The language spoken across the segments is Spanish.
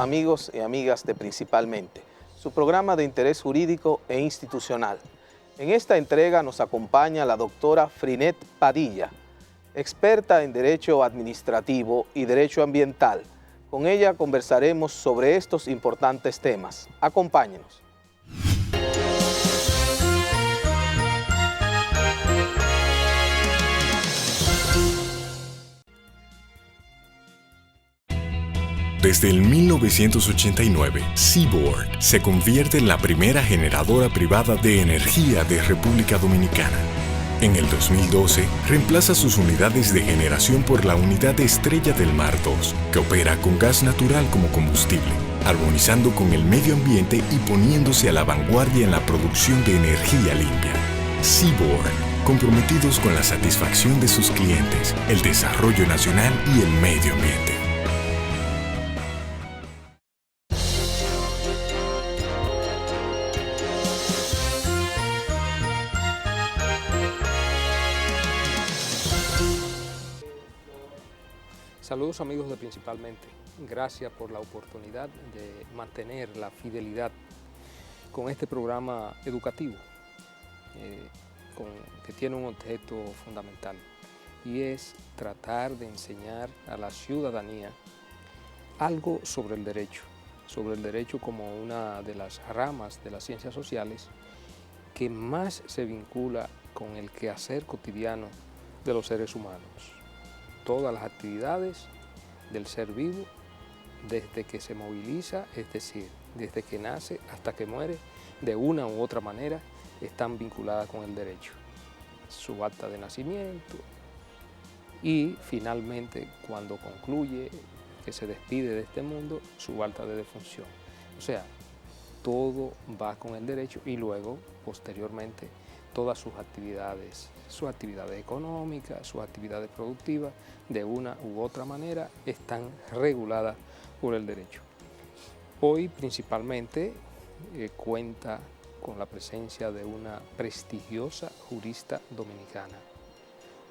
amigos y amigas de Principalmente, su programa de interés jurídico e institucional. En esta entrega nos acompaña la doctora Frinet Padilla, experta en Derecho Administrativo y Derecho Ambiental. Con ella conversaremos sobre estos importantes temas. Acompáñenos. Desde el 1989, Seaboard se convierte en la primera generadora privada de energía de República Dominicana. En el 2012, reemplaza sus unidades de generación por la unidad Estrella del Mar 2, que opera con gas natural como combustible, armonizando con el medio ambiente y poniéndose a la vanguardia en la producción de energía limpia. Seaboard, comprometidos con la satisfacción de sus clientes, el desarrollo nacional y el medio ambiente. Saludos amigos de Principalmente, gracias por la oportunidad de mantener la fidelidad con este programa educativo que tiene un objeto fundamental y es tratar de enseñar a la ciudadanía algo sobre el derecho como una de las ramas de las ciencias sociales que más se vincula con el quehacer cotidiano de los seres humanos. Todas las actividades del ser vivo, desde que se moviliza, es decir, desde que nace hasta que muere, de una u otra manera, están vinculadas con el derecho. Su acta de nacimiento y finalmente, cuando concluye, que se despide de este mundo, su acta de defunción. O sea, todo va con el derecho y luego, posteriormente, todas sus actividades económicas, sus actividades productivas, de una u otra manera, están reguladas por el derecho. Hoy, principalmente, cuenta con la presencia de una prestigiosa jurista dominicana,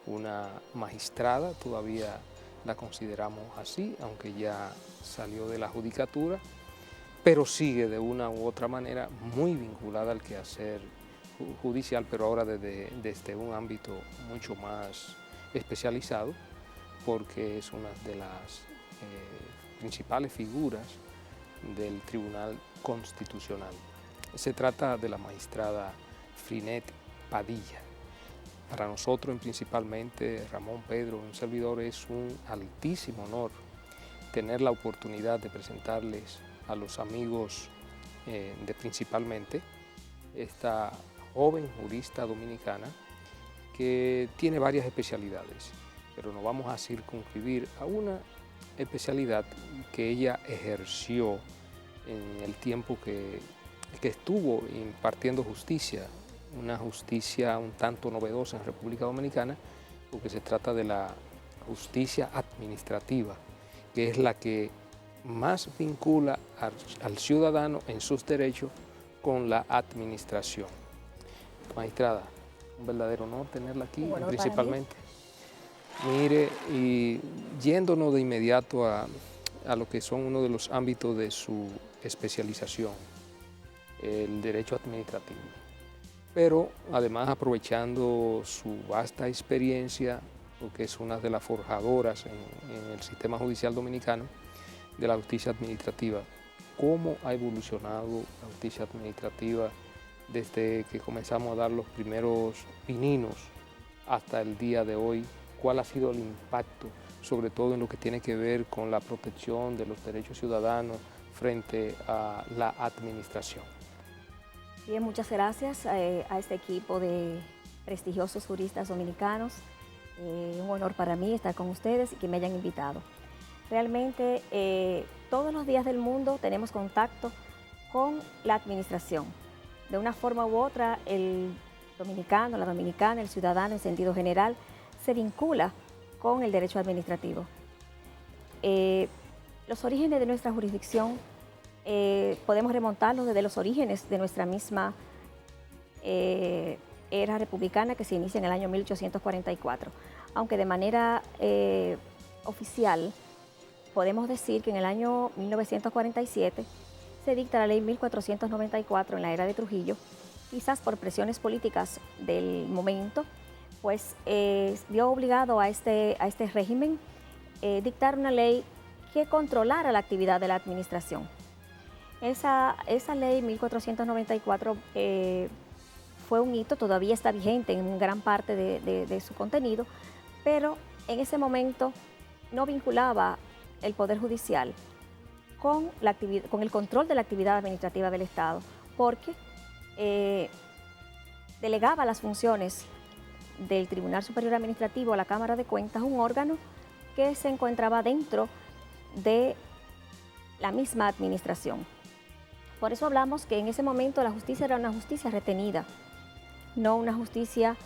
una magistrada, todavía la consideramos así, aunque ya salió de la judicatura, pero sigue de una u otra manera muy vinculada al quehacer judicial, pero ahora desde un ámbito mucho más especializado, porque es una de las principales figuras del Tribunal Constitucional. Se trata de la magistrada Frinet Padilla. Para nosotros, Principalmente, Ramón, Pedro, un servidor, es un altísimo honor tener la oportunidad de presentarles a los amigos de Principalmente esta joven jurista dominicana que tiene varias especialidades, pero nos vamos a circunscribir a una especialidad que ella ejerció en el tiempo que estuvo impartiendo justicia, una justicia un tanto novedosa en República Dominicana, porque se trata de la justicia administrativa, que es la que más vincula al ciudadano en sus derechos con la administración. Magistrada, un verdadero honor tenerla aquí, bueno, Principalmente. Mire, y yéndonos de inmediato a lo que son uno de los ámbitos de su especialización, el derecho administrativo. Pero además aprovechando su vasta experiencia, porque es una de las forjadoras en el sistema judicial dominicano de la justicia administrativa, ¿cómo ha evolucionado la justicia administrativa desde que comenzamos a dar los primeros pininos hasta el día de hoy? ¿Cuál ha sido el impacto, sobre todo en lo que tiene que ver con la protección de los derechos ciudadanos frente a la administración? Bien, muchas gracias a este equipo de prestigiosos juristas dominicanos. Un honor para mí estar con ustedes y que me hayan invitado. Realmente todos los días del mundo tenemos contacto con la administración. De una forma u otra, el dominicano, la dominicana, el ciudadano en sentido general, se vincula con el derecho administrativo. Los orígenes de nuestra jurisdicción podemos remontarlos desde los orígenes de nuestra misma era republicana que se inicia en el año 1844, aunque de manera oficial podemos decir que en el año 1947 se dicta la ley 1494 en la era de Trujillo, quizás por presiones políticas del momento, pues vio obligado a este régimen dictar una ley que controlara la actividad de la administración. Esa ley 1494 fue un hito, todavía está vigente en gran parte de su contenido, pero en ese momento no vinculaba el Poder Judicial con el control de la actividad administrativa del Estado, porque delegaba las funciones del Tribunal Superior Administrativo a la Cámara de Cuentas, un órgano que se encontraba dentro de la misma administración. Por eso hablamos que en ese momento la justicia era una justicia retenida, no una justicia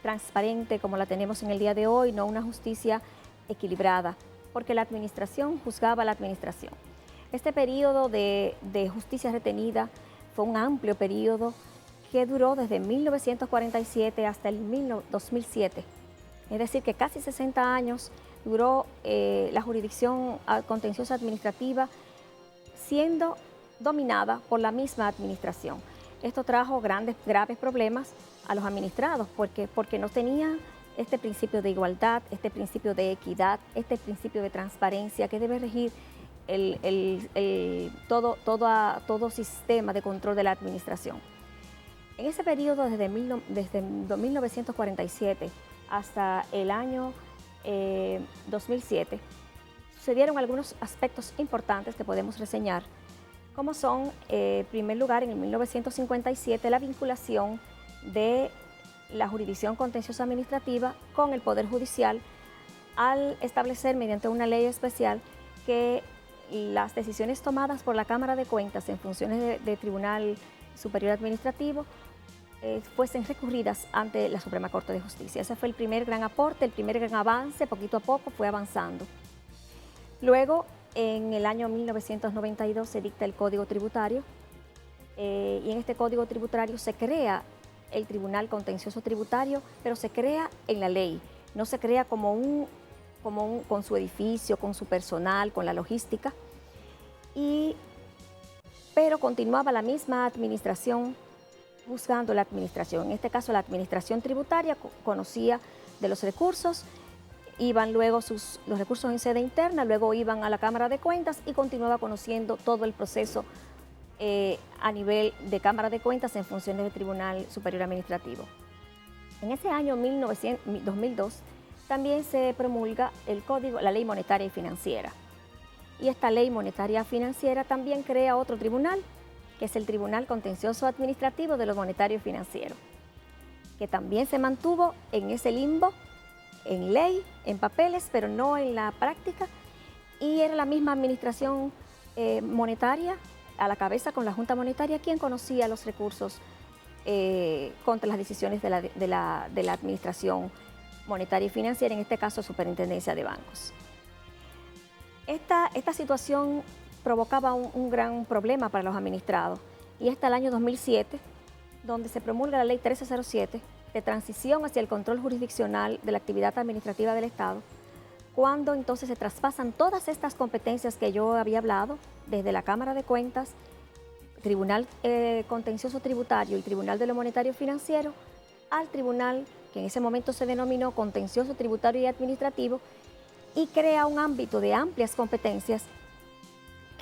transparente como la tenemos en el día de hoy, no una justicia equilibrada, porque la administración juzgaba a la administración. Este periodo de justicia retenida fue un amplio periodo que duró desde 1947 hasta el 2007. Es decir, que casi 60 años duró la jurisdicción contenciosa administrativa siendo dominada por la misma administración. Esto trajo graves problemas a los administrados porque no tenían este principio de igualdad, este principio de equidad, este principio de transparencia que debe regir todo sistema de control de la administración. En ese periodo, desde 1947 hasta el año 2007, sucedieron algunos aspectos importantes que podemos reseñar, como son, en primer lugar, en 1957, la vinculación de la jurisdicción contenciosa administrativa con el Poder Judicial al establecer mediante una ley especial que las decisiones tomadas por la Cámara de Cuentas en funciones de Tribunal Superior Administrativo fuesen recurridas ante la Suprema Corte de Justicia. Ese fue el primer gran aporte, el primer gran avance, poquito a poco fue avanzando. Luego, en el año 1992 se dicta el Código Tributario y en este Código Tributario se crea el Tribunal Contencioso Tributario, pero se crea en la ley, no se crea con su edificio, con su personal, con la logística, pero continuaba la misma administración juzgando la administración. En este caso, la administración tributaria conocía de los recursos, iban luego los recursos en sede interna, luego iban a la Cámara de Cuentas y continuaba conociendo todo el proceso a nivel de Cámara de Cuentas en funciones del Tribunal Superior Administrativo. En ese año 2002 también se promulga la Ley Monetaria y Financiera. Y esta Ley Monetaria Financiera también crea otro tribunal, que es el Tribunal Contencioso Administrativo de lo Monetario y Financiero, que también se mantuvo en ese limbo, en ley, en papeles, pero no en la práctica, y era la misma administración monetaria, a la cabeza con la Junta Monetaria, quien conocía los recursos contra las decisiones de la Administración Monetaria y Financiera, en este caso Superintendencia de Bancos. Esta situación provocaba un gran problema para los administrados, y hasta el año 2007, donde se promulga la Ley 1307 de transición hacia el control jurisdiccional de la actividad administrativa del Estado, cuando entonces se traspasan todas estas competencias que yo había hablado, desde la Cámara de Cuentas, Tribunal Contencioso Tributario y Tribunal de lo Monetario Financiero, al tribunal que en ese momento se denominó Contencioso Tributario y Administrativo, y crea un ámbito de amplias competencias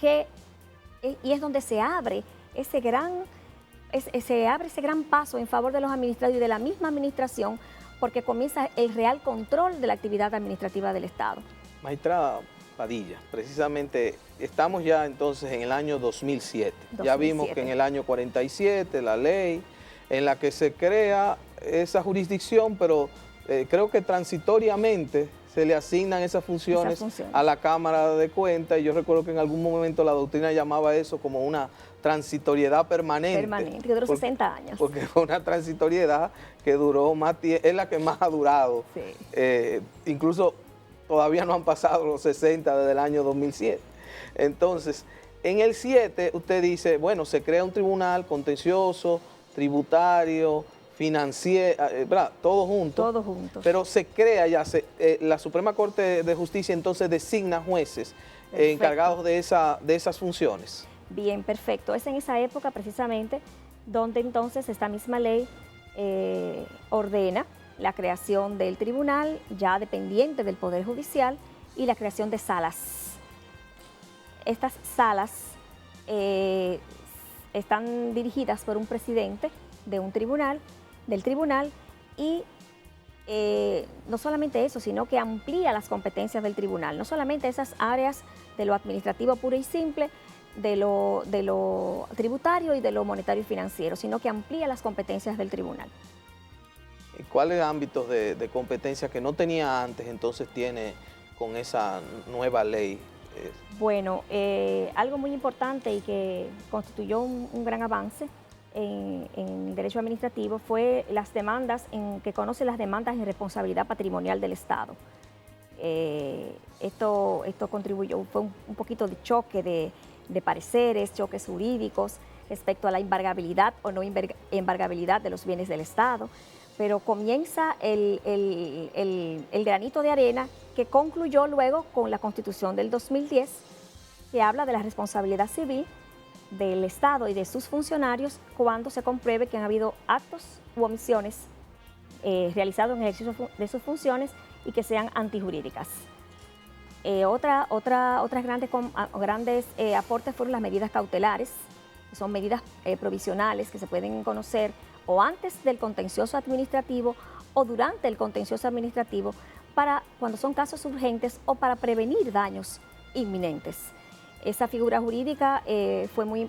y es donde se abre ese gran paso en favor de los administrados y de la misma administración, porque comienza el real control de la actividad administrativa del Estado. Maestra Padilla, precisamente estamos ya entonces en el año 2007. Ya vimos que en el año 47 la ley en la que se crea esa jurisdicción, pero creo que transitoriamente se le asignan esas funciones a la Cámara de Cuentas, y yo recuerdo que en algún momento la doctrina llamaba eso como una transitoriedad permanente. Permanente, que duró 60 años. Porque fue una transitoriedad que duró más tiempo, es la que más ha durado. Sí. Incluso todavía no han pasado los 60 desde el año 2007. Entonces, en el 7 usted dice, bueno, se crea un tribunal contencioso, tributario, financiera, ¿verdad? Todo junto. Todo junto. Pero se crea ya, la Suprema Corte de Justicia entonces designa jueces encargados de esas funciones. Bien, perfecto. Es en esa época precisamente donde entonces esta misma ley ordena la creación del tribunal ya dependiente del Poder Judicial y la creación de salas. Estas salas están dirigidas por un presidente de un tribunal, del tribunal, y no solamente eso, sino que amplía las competencias del tribunal, no solamente esas áreas de lo administrativo puro y simple, de lo tributario y de lo monetario y financiero, sino que amplía las competencias del tribunal. ¿Y cuáles ámbitos de competencia que no tenía antes entonces tiene con esa nueva ley? Bueno, algo muy importante y que constituyó un gran avance en el derecho administrativo fue las demandas, que conoce las demandas en responsabilidad patrimonial del Estado. Esto contribuyó, fue un poquito de choque de pareceres, choques jurídicos respecto a la embargabilidad o no embargabilidad de los bienes del Estado, pero comienza el granito de arena que concluyó luego con la Constitución del 2010, que habla de la responsabilidad civil del Estado y de sus funcionarios cuando se compruebe que han habido actos u omisiones realizados en ejercicio de sus funciones y que sean antijurídicas. Otras grandes aportes fueron las medidas cautelares, que son medidas provisionales que se pueden conocer o antes del contencioso administrativo o durante el contencioso administrativo para cuando son casos urgentes o para prevenir daños inminentes. Esa figura jurídica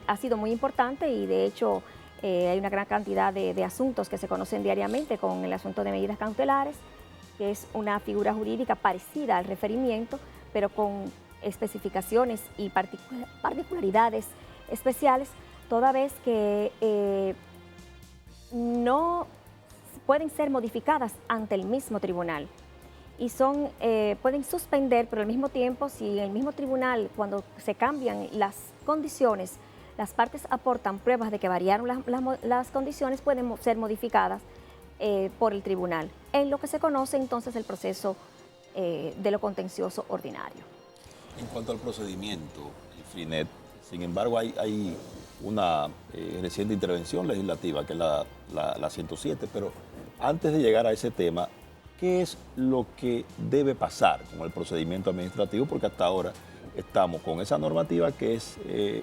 ha sido muy importante y de hecho hay una gran cantidad de asuntos que se conocen diariamente con el asunto de medidas cautelares, que es una figura jurídica parecida al referimiento, pero con especificaciones y particularidades especiales, toda vez que no pueden ser modificadas ante el mismo tribunal y pueden suspender, pero al mismo tiempo, si en el mismo tribunal, cuando se cambian las condiciones, las partes aportan pruebas de que variaron las condiciones, pueden ser modificadas por el tribunal, en lo que se conoce entonces el proceso de lo contencioso ordinario. En cuanto al procedimiento, Frinet, sin embargo, hay una reciente intervención legislativa, que es la 107, pero antes de llegar a ese tema, ¿qué es lo que debe pasar con el procedimiento administrativo? Porque hasta ahora estamos con esa normativa que es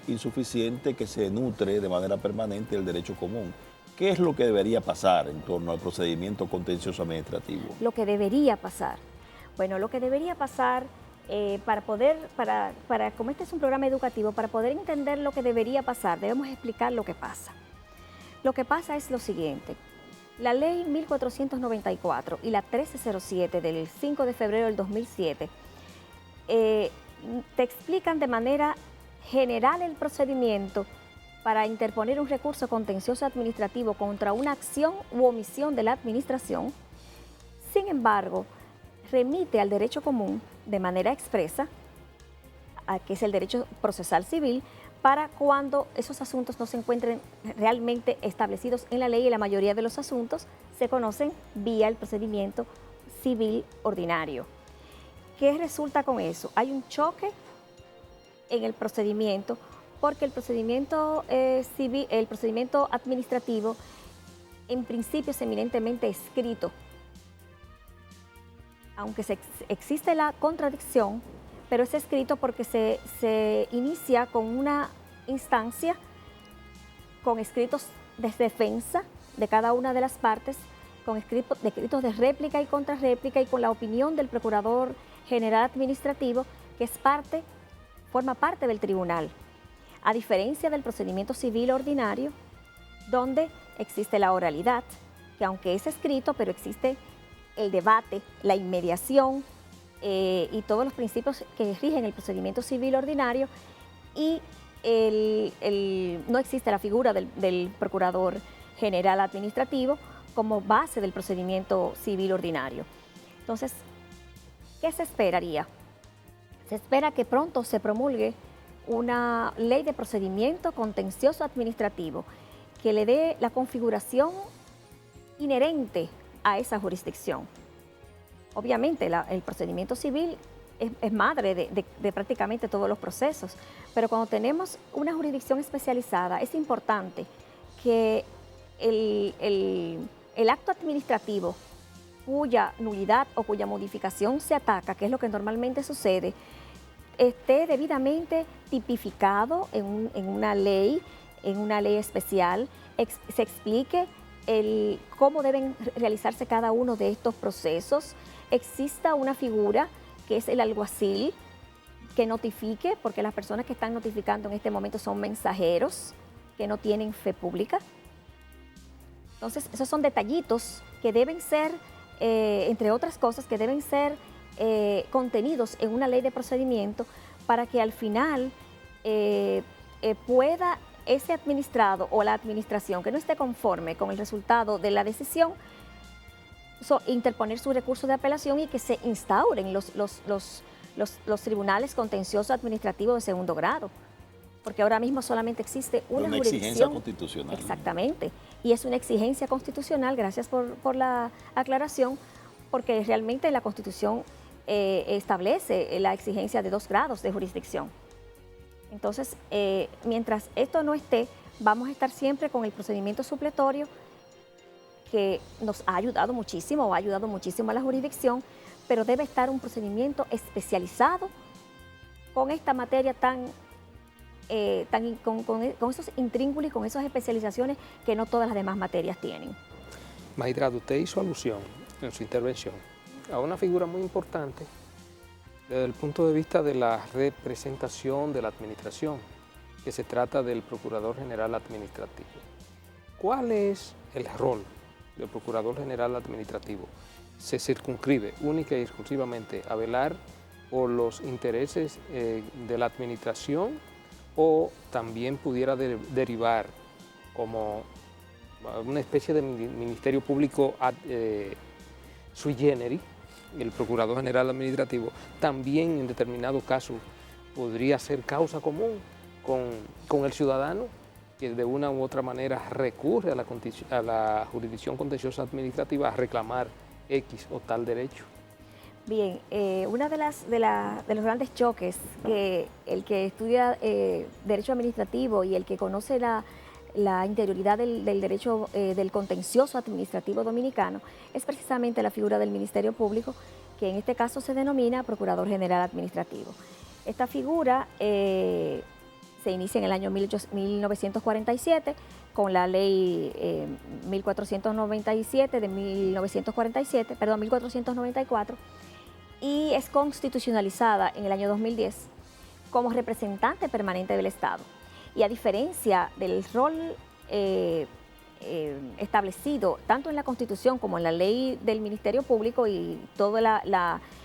insuficiente, que se nutre de manera permanente del derecho común. ¿Qué es lo que debería pasar en torno al procedimiento contencioso administrativo? Lo que debería pasar. Bueno, lo que debería pasar como este es un programa educativo, para poder entender lo que debería pasar, debemos explicar lo que pasa. Lo que pasa es lo siguiente. La ley 1494 y la 1307 del 5 de febrero del 2007 te explican de manera general el procedimiento para interponer un recurso contencioso administrativo contra una acción u omisión de la administración. Sin embargo, remite al derecho común de manera expresa, que es el derecho procesal civil, para cuando esos asuntos no se encuentren realmente establecidos en la ley, y la mayoría de los asuntos se conocen vía el procedimiento civil ordinario. ¿Qué resulta con eso? Hay un choque en el procedimiento, porque el procedimiento civil, el procedimiento administrativo, en principio es eminentemente escrito. Aunque existe la contradicción, pero es escrito porque se inicia con una instancia con escritos de defensa de cada una de las partes, con escritos de réplica y contrarréplica y con la opinión del Procurador General Administrativo, que forma parte del tribunal. A diferencia del procedimiento civil ordinario, donde existe la oralidad, que aunque es escrito, pero existe el debate, la inmediación y todos los principios que rigen el procedimiento civil ordinario, y no existe la figura del Procurador General Administrativo como base del procedimiento civil ordinario. Entonces, ¿qué se esperaría? Se espera que pronto se promulgue una ley de procedimiento contencioso administrativo que le dé la configuración inherente a esa jurisdicción. Obviamente el procedimiento civil es madre de prácticamente todos los procesos, pero cuando tenemos una jurisdicción especializada es importante que el acto administrativo cuya nulidad o cuya modificación se ataca, que es lo que normalmente sucede, esté debidamente tipificado en una ley especial, se explique cómo deben realizarse cada uno de estos procesos, exista una figura que es el alguacil que notifique, porque las personas que están notificando en este momento son mensajeros que no tienen fe pública. Entonces, esos son detallitos que deben ser, entre otras cosas, que deben ser contenidos en una ley de procedimiento para que al final pueda ese administrado o la administración que no esté conforme con el resultado de la decisión interponer su recurso de apelación y que se instauren los tribunales contenciosos administrativos de segundo grado. Porque ahora mismo solamente existe una jurisdicción. Exigencia constitucional. Exactamente. Y es una exigencia constitucional, gracias por la aclaración, porque realmente la Constitución establece la exigencia de 2 grados de jurisdicción. Entonces, mientras esto no esté, vamos a estar siempre con el procedimiento supletorio que nos ha ayudado muchísimo o ha ayudado muchísimo a la jurisdicción, pero debe estar un procedimiento especializado con esta materia con esos intríngulis, con esas especializaciones que no todas las demás materias tienen. Magistrado, usted hizo alusión en su intervención a una figura muy importante desde el punto de vista de la representación de la administración, que se trata del Procurador General Administrativo. ¿Cuál es el rol del Procurador General Administrativo? ¿Se circunscribe única y exclusivamente a velar por los intereses de la administración o también pudiera derivar como una especie de ministerio público sui generis? El Procurador General Administrativo también en determinado caso podría ser causa común con el ciudadano que de una u otra manera recurre a la jurisdicción contenciosa administrativa a reclamar X o tal derecho. Bien, una de los grandes choques que el que estudia derecho administrativo y el que conoce la interioridad del derecho del contencioso administrativo dominicano es precisamente la figura del Ministerio Público, que en este caso se denomina Procurador General Administrativo. Esta figura se inicia en el año 1947 con la ley 1497 de 1494, y es constitucionalizada en el año 2010 como representante permanente del Estado. Y a diferencia del rol establecido tanto en la Constitución como en la ley del Ministerio Público y todo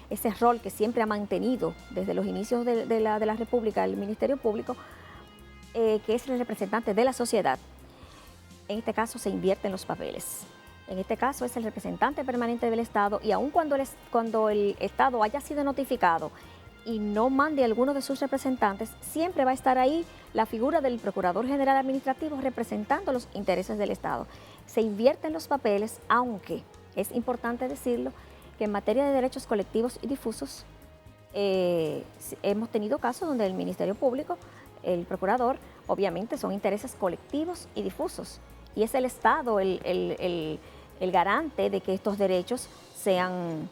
ese rol que siempre ha mantenido desde los inicios de la República el Ministerio Público, que es el representante de la sociedad, en este caso se invierten los papeles. En este caso es el representante permanente del Estado y aun cuando el Estado haya sido notificado y no mande a alguno de sus representantes, siempre va a estar ahí la figura del Procurador General Administrativo representando los intereses del Estado. Se invierten los papeles, aunque es importante decirlo que en materia de derechos colectivos y difusos hemos tenido casos donde el Ministerio Público, el Procurador, obviamente son intereses colectivos y difusos y es el Estado el garante de que estos derechos sean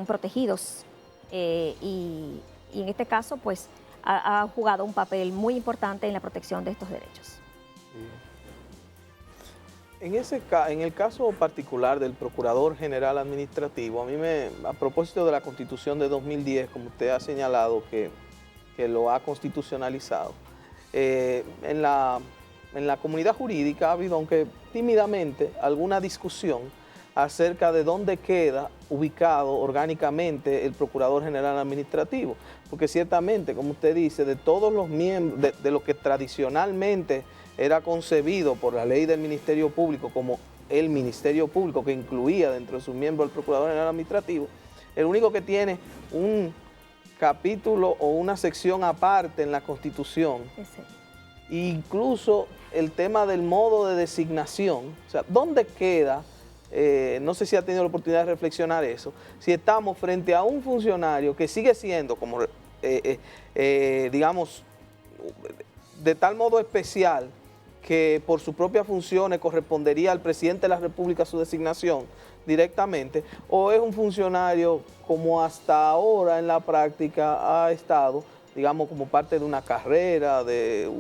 protegidos. Y en este caso, pues, ha jugado un papel muy importante en la protección de estos derechos. En el caso particular del Procurador General Administrativo, a propósito de la Constitución de 2010, como usted ha señalado que lo ha constitucionalizado, en la comunidad jurídica ha habido, aunque tímidamente, alguna discusión acerca de dónde queda ubicado orgánicamente el Procurador General Administrativo, porque ciertamente, como usted dice, de todos los miembros, de lo que tradicionalmente era concebido por la ley del Ministerio Público como el Ministerio Público, que incluía dentro de sus miembros el Procurador General Administrativo, el único que tiene un capítulo o una sección aparte en la Constitución e incluso el tema del modo de designación. O sea, ¿dónde queda? No sé si ha tenido la oportunidad de reflexionar eso, si estamos frente a un funcionario que sigue siendo como, digamos, de tal modo especial que por sus propias funciones correspondería al presidente de la República su designación directamente, o es un funcionario como hasta ahora en la práctica ha estado, digamos, como parte de una carrera del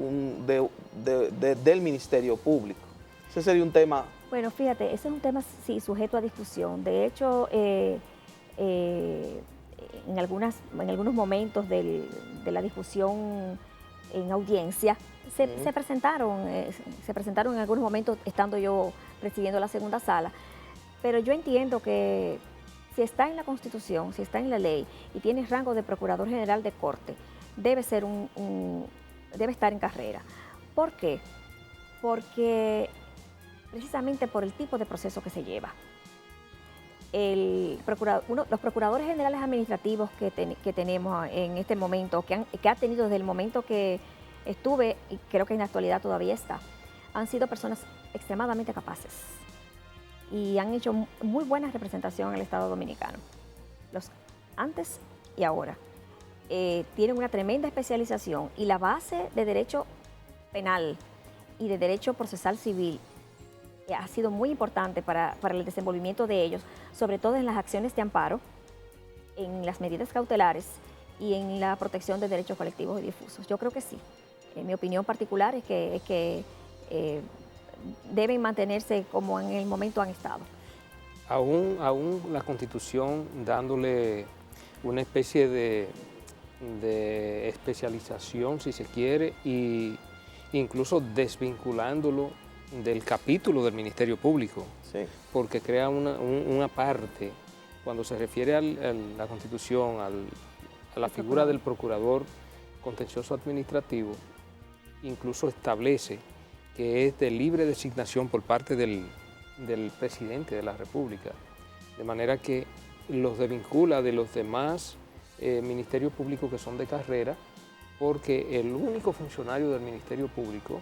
Ministerio Público. Ese sería un tema. Bueno, fíjate, ese es un tema, sí, sujeto a discusión. De hecho, en algunos momentos de la discusión en audiencia, se presentaron en algunos momentos, estando yo presidiendo la segunda sala, pero yo entiendo que si está en la Constitución, si está en la ley y tiene rango de Procurador General de Corte, debe ser debe estar en carrera. ¿Por qué? Porque precisamente por el tipo de proceso que se lleva. Los procuradores generales administrativos que tenemos en este momento, que ha tenido desde el momento que estuve, y creo que en la actualidad todavía está, han sido personas extremadamente capaces y han hecho muy buena representación en el Estado Dominicano, los antes y ahora. Tienen una tremenda especialización y la base de derecho penal y de derecho procesal civil ha sido muy importante para el desenvolvimiento de ellos, sobre todo en las acciones de amparo, en las medidas cautelares y en la protección de derechos colectivos y difusos. Yo creo que sí. Mi opinión particular es que deben mantenerse como en el momento han estado. Aún la Constitución dándole una especie de especialización, si se quiere, e incluso desvinculándolo del capítulo del Ministerio Público, Sí. porque crea una parte, cuando se refiere a la Constitución, a la figura del Procurador Contencioso Administrativo, incluso establece que es de libre designación por parte del Presidente de la República, de manera que los desvincula de los demás ministerios públicos que son de carrera, porque el único funcionario del Ministerio Público,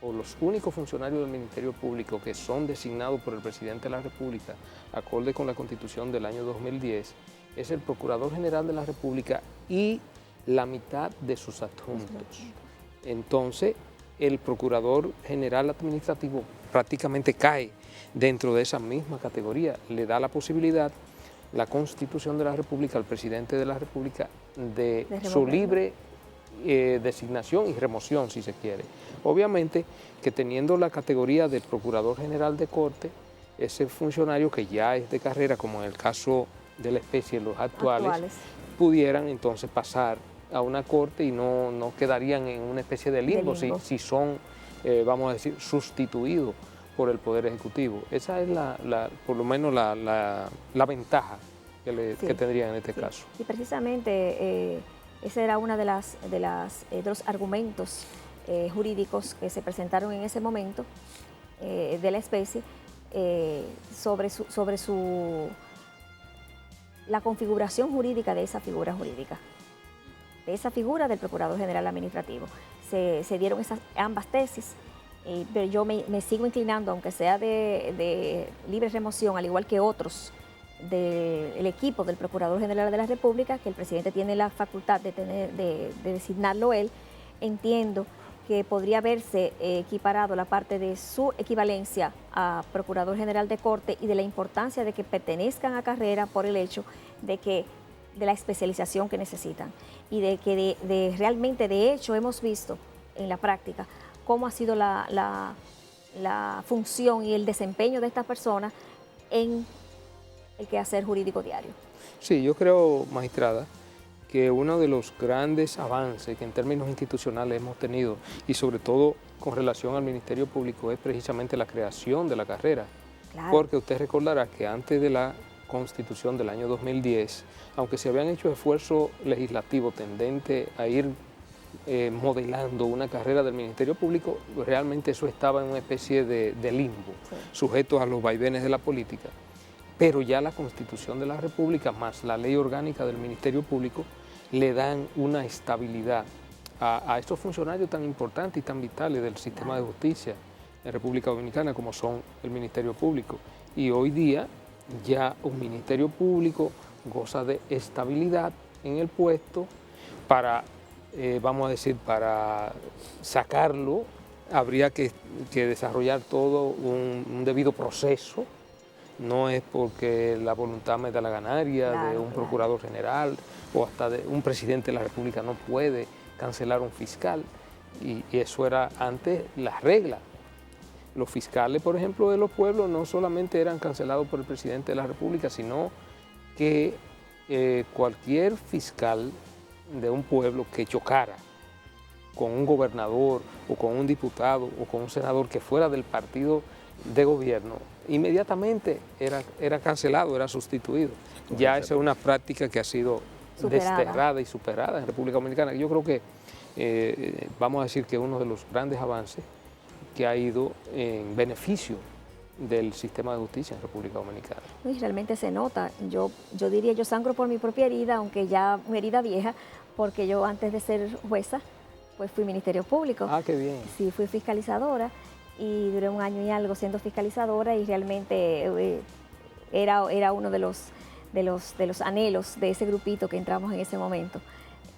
o los únicos funcionarios del Ministerio Público que son designados por el Presidente de la República, acorde con la Constitución del año 2010, es el Procurador General de la República y la mitad de sus adjuntos. Entonces, el Procurador General Administrativo prácticamente cae dentro de esa misma categoría. Le da la posibilidad, la Constitución de la República, al Presidente de la República, de su libre designación y remoción, si se quiere. Obviamente que teniendo la categoría de Procurador General de Corte, ese funcionario que ya es de carrera, como en el caso de la especie, los actuales, pudieran entonces pasar a una corte y no quedarían en una especie de limbo. Si son, vamos a decir, sustituidos por el Poder Ejecutivo. Esa es por lo menos la ventaja que tendrían en este caso. Y precisamente ese era uno de los argumentos jurídicos que se presentaron en ese momento de la especie sobre la configuración jurídica de esa figura jurídica, de esa figura del Procurador General Administrativo. Se dieron ambas tesis, pero yo me sigo inclinando, aunque sea de libre remoción, al igual que otros del equipo del Procurador General de la República, que el presidente tiene la facultad de designarlo él. Entiendo que podría haberse equiparado la parte de su equivalencia a Procurador General de Corte y de la importancia de que pertenezcan a carrera por el hecho de la especialización que necesitan y de que realmente, de hecho, hemos visto en la práctica cómo ha sido la función y el desempeño de estas personas en el quehacer jurídico diario. Sí, yo creo, magistrada, que uno de los grandes avances que en términos institucionales hemos tenido, y sobre todo con relación al Ministerio Público, es precisamente la creación de la carrera. Claro. Porque usted recordará que antes de la Constitución del año 2010, aunque se habían hecho esfuerzos legislativos tendentes a ir modelando una carrera del Ministerio Público, realmente eso estaba en una especie de limbo, sujeto a los vaivenes de la política. Pero ya la Constitución de la República más la Ley Orgánica del Ministerio Público le dan una estabilidad a estos funcionarios tan importantes y tan vitales del sistema de justicia en República Dominicana como son el Ministerio Público. Y hoy día ya un Ministerio Público goza de estabilidad en el puesto para, vamos a decir, para sacarlo habría que desarrollar todo un debido proceso. No es porque la voluntad me da la ganancia de un procurador general o hasta de un presidente de la República no puede cancelar un fiscal. Y eso era antes la regla. Los fiscales, por ejemplo, de los pueblos no solamente eran cancelados por el presidente de la República, sino que cualquier fiscal de un pueblo que chocara con un gobernador o con un diputado o con un senador que fuera del partido de gobierno, inmediatamente era cancelado, era sustituido. Ya esa es una práctica que ha sido desterrada y superada en República Dominicana. Yo creo que, vamos a decir que uno de los grandes avances que ha ido en beneficio del sistema de justicia en República Dominicana. Y realmente se nota. Yo diría, yo sangro por mi propia herida, aunque ya una herida vieja, porque yo antes de ser jueza, pues fui Ministerio Público. Ah, qué bien. Sí, fui fiscalizadora y duré 1 año y algo siendo fiscalizadora y realmente era uno de los anhelos de ese grupito que entramos en ese momento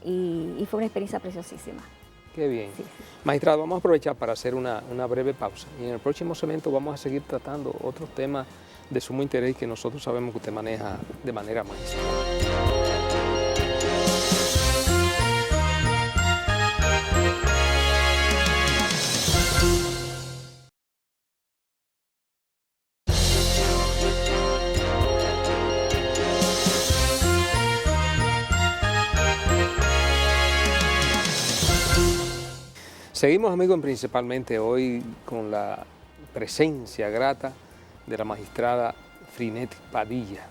y fue una experiencia preciosísima. Qué bien. Sí. Magistrado, vamos a aprovechar para hacer una breve pausa y en el próximo segmento vamos a seguir tratando otros temas de sumo interés que nosotros sabemos que usted maneja de manera magistral. Seguimos, amigos, principalmente hoy con la presencia grata de la magistrada Frinette Padilla.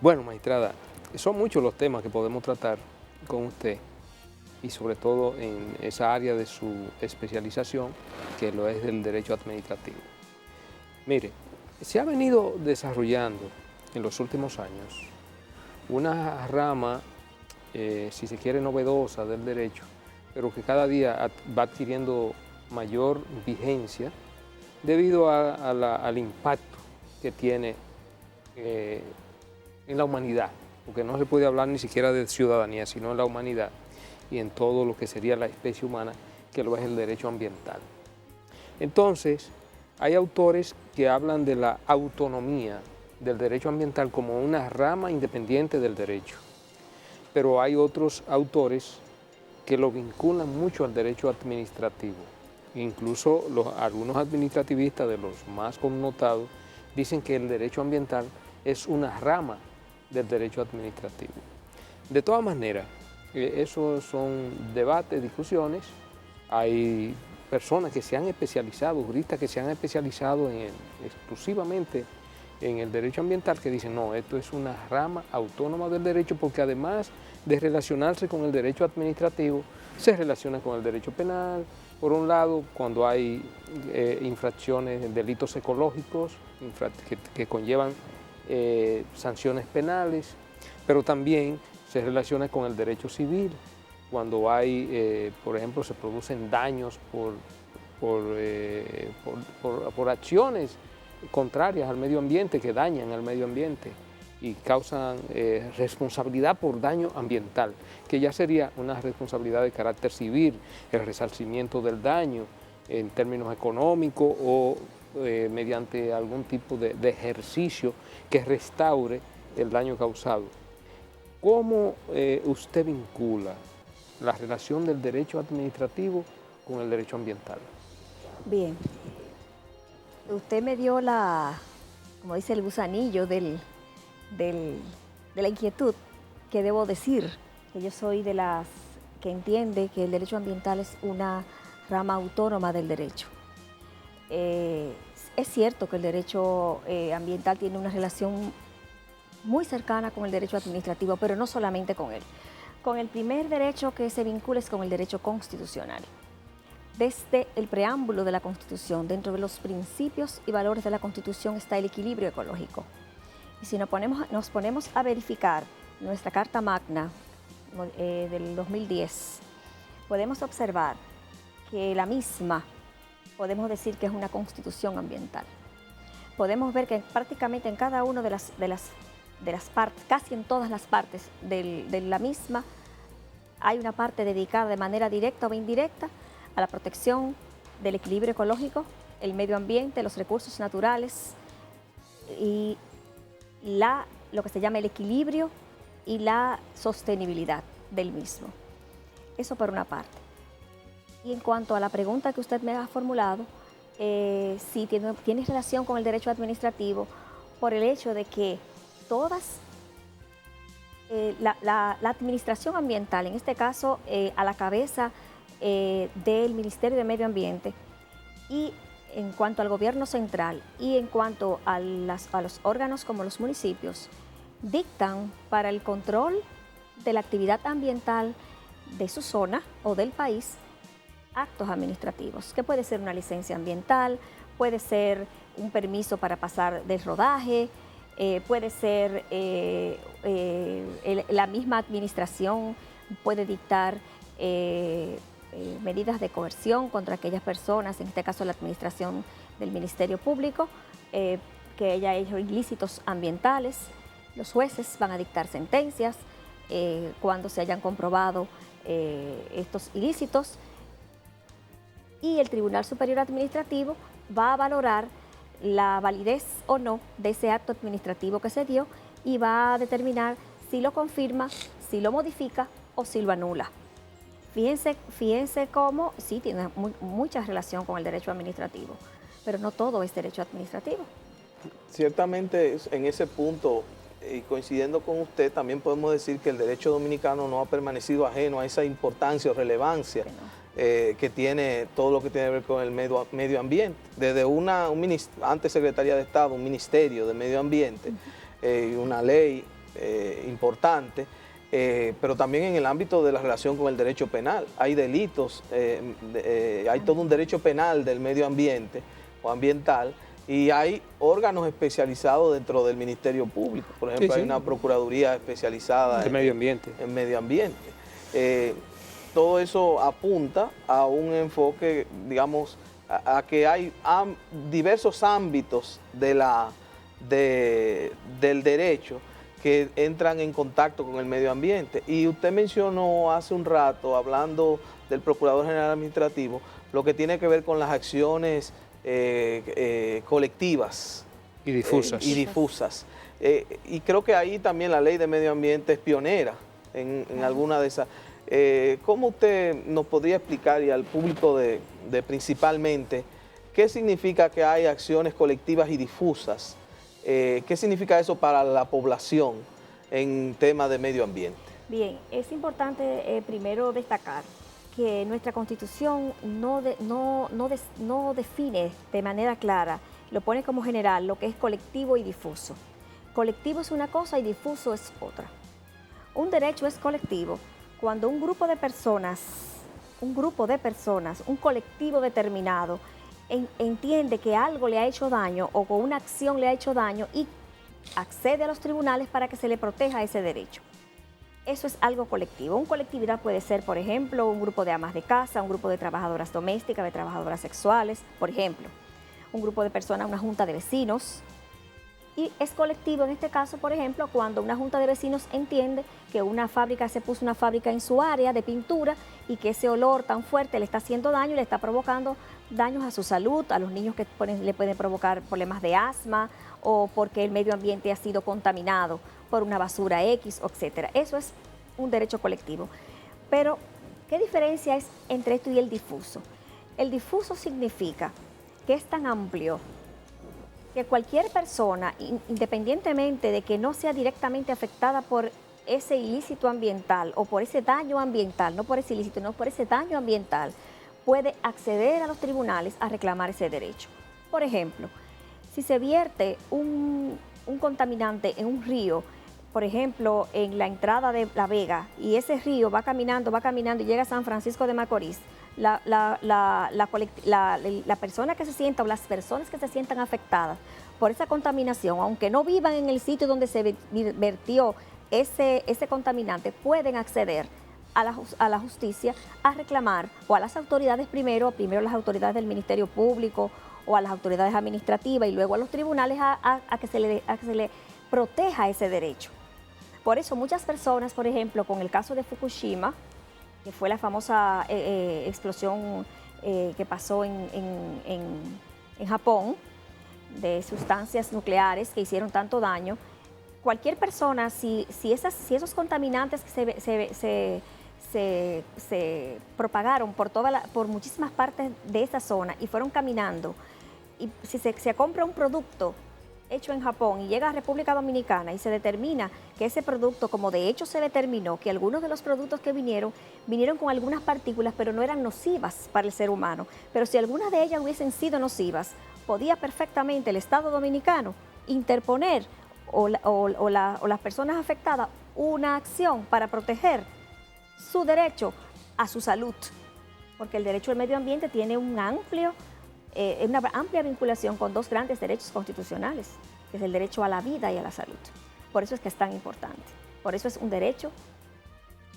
Bueno, magistrada, son muchos los temas que podemos tratar con usted y sobre todo en esa área de su especialización, que lo es del derecho administrativo. Mire, se ha venido desarrollando en los últimos años una rama, si se quiere, novedosa del derecho, pero que cada día va adquiriendo mayor vigencia debido al impacto que tiene en la humanidad, porque no se puede hablar ni siquiera de ciudadanía, sino en la humanidad y en todo lo que sería la especie humana, que lo es el derecho ambiental. Entonces, hay autores que hablan de la autonomía del derecho ambiental como una rama independiente del derecho, pero hay otros autores que lo vinculan mucho al derecho administrativo. Incluso algunos administrativistas de los más connotados dicen que el derecho ambiental es una rama del derecho administrativo. De todas maneras, esos son debates, discusiones. Hay personas que se han especializado, juristas que se han especializado exclusivamente en el derecho ambiental, que dicen, no, esto es una rama autónoma del derecho, porque además de relacionarse con el derecho administrativo, se relaciona con el derecho penal. Por un lado, cuando hay infracciones, delitos ecológicos que conllevan sanciones penales, pero también se relaciona con el derecho civil, cuando hay, por ejemplo, se producen daños por acciones contrarias al medio ambiente, que dañan al medio ambiente y causan responsabilidad por daño ambiental, que ya sería una responsabilidad de carácter civil, el resarcimiento del daño en términos económicos o mediante algún tipo de ejercicio que restaure el daño causado. ¿Cómo usted vincula la relación del derecho administrativo con el derecho ambiental? Bien, usted me dio como dice, el gusanillo de la inquietud, que debo decir que yo soy de las que entiende que el derecho ambiental es una rama autónoma del derecho. Es cierto que el derecho ambiental tiene una relación muy cercana con el derecho administrativo, pero no solamente con él. Con el primer derecho que se vincula es con el derecho constitucional. Desde el preámbulo de la Constitución, dentro de los principios y valores de la Constitución está el equilibrio ecológico. Y si nos ponemos a verificar nuestra Carta Magna del 2010, podemos observar que la misma, podemos decir que es una constitución ambiental. Podemos ver que prácticamente en cada una de las partes, casi en todas las partes de la misma, hay una parte dedicada de manera directa o indirecta a la protección del equilibrio ecológico, el medio ambiente, los recursos naturales y lo que se llama el equilibrio y la sostenibilidad del mismo. Eso por una parte. Y en cuanto a la pregunta que usted me ha formulado, sí tiene relación con el derecho administrativo por el hecho de que la administración ambiental, en este caso a la cabeza del Ministerio de Medio Ambiente, y en cuanto al gobierno central y en cuanto a los órganos como los municipios, dictan para el control de la actividad ambiental de su zona o del país actos administrativos, que puede ser una licencia ambiental, puede ser un permiso para pasar del rodaje, puede ser la misma administración puede dictar medidas de coerción contra aquellas personas, en este caso la administración del Ministerio Público, que haya hecho ilícitos ambientales. Los jueces van a dictar sentencias cuando se hayan comprobado estos ilícitos, y el Tribunal Superior Administrativo va a valorar la validez o no de ese acto administrativo que se dio y va a determinar si lo confirma, si lo modifica o si lo anula. Fíjense cómo sí tiene mucha relación con el derecho administrativo, pero no todo es derecho administrativo. Ciertamente en ese punto, y coincidiendo con usted, también podemos decir que el derecho dominicano no ha permanecido ajeno a esa importancia o relevancia que tiene todo lo que tiene que ver con el medio ambiente. Desde antes Secretaría de Estado, un Ministerio de Medio Ambiente, una ley importante, pero también en el ámbito de la relación con el derecho penal. Hay delitos, hay todo un derecho penal del medio ambiente o ambiental, y hay órganos especializados dentro del Ministerio Público. Por ejemplo, hay una Procuraduría especializada en medio ambiente. Todo eso apunta a un enfoque, digamos, a que hay diversos ámbitos del derecho que entran en contacto con el medio ambiente. Y usted mencionó hace un rato, hablando del Procurador General Administrativo, lo que tiene que ver con las acciones colectivas y difusas. Y creo que ahí también la Ley de Medio Ambiente es pionera en alguna de esas. ¿Cómo usted nos podría explicar, y al público principalmente, qué significa que hay acciones colectivas y difusas? ¿Qué significa eso para la población en temas de medio ambiente? Bien, es importante primero destacar que nuestra Constitución no define de manera clara, lo pone como general, lo que es colectivo y difuso. Colectivo es una cosa y difuso es otra. Un derecho es colectivo cuando un grupo de personas, un colectivo determinado, entiende que algo le ha hecho daño o con una acción le ha hecho daño y accede a los tribunales para que se le proteja ese derecho. Eso es algo colectivo. Una colectividad puede ser, por ejemplo, un grupo de amas de casa, un grupo de trabajadoras domésticas, de trabajadoras sexuales, por ejemplo. Un grupo de personas, una junta de vecinos. Y es colectivo en este caso, por ejemplo, cuando una junta de vecinos entiende que se puso una fábrica en su área de pintura y que ese olor tan fuerte le está haciendo daño y le está provocando daños a su salud, a los niños que le pueden provocar problemas de asma o porque el medio ambiente ha sido contaminado por una basura X, etc. Eso es un derecho colectivo. Pero, ¿qué diferencia es entre esto y el difuso? El difuso significa que es tan amplio que cualquier persona, independientemente de que no sea directamente afectada por ese ilícito ambiental o por ese daño ambiental, no por ese ilícito, no por ese daño ambiental, puede acceder a los tribunales a reclamar ese derecho. Por ejemplo, si se vierte un contaminante en un río, por ejemplo, en la entrada de La Vega, y ese río va caminando y llega a San Francisco de Macorís, la persona que se sienta o las personas que se sientan afectadas por esa contaminación, aunque no vivan en el sitio donde se vertió ese contaminante, pueden acceder a la justicia a reclamar, o a las autoridades primero las autoridades del Ministerio Público o a las autoridades administrativas y luego a los tribunales a que se le proteja ese derecho. Por eso muchas personas, por ejemplo, con el caso de Fukushima, que fue la famosa explosión que pasó en Japón, de sustancias nucleares que hicieron tanto daño, cualquier persona, si esos contaminantes que se propagaron por muchísimas partes de esa zona y fueron caminando, y si se compra un producto hecho en Japón y llega a República Dominicana y se determina que ese producto, como de hecho se determinó que algunos de los productos que vinieron con algunas partículas, pero no eran nocivas para el ser humano, pero si algunas de ellas hubiesen sido nocivas, podía perfectamente el Estado Dominicano interponer o las personas afectadas una acción para proteger su derecho a su salud, porque el derecho al medio ambiente tiene una amplia vinculación con dos grandes derechos constitucionales, que es el derecho a la vida y a la salud. Por eso es que es tan importante, por eso es un derecho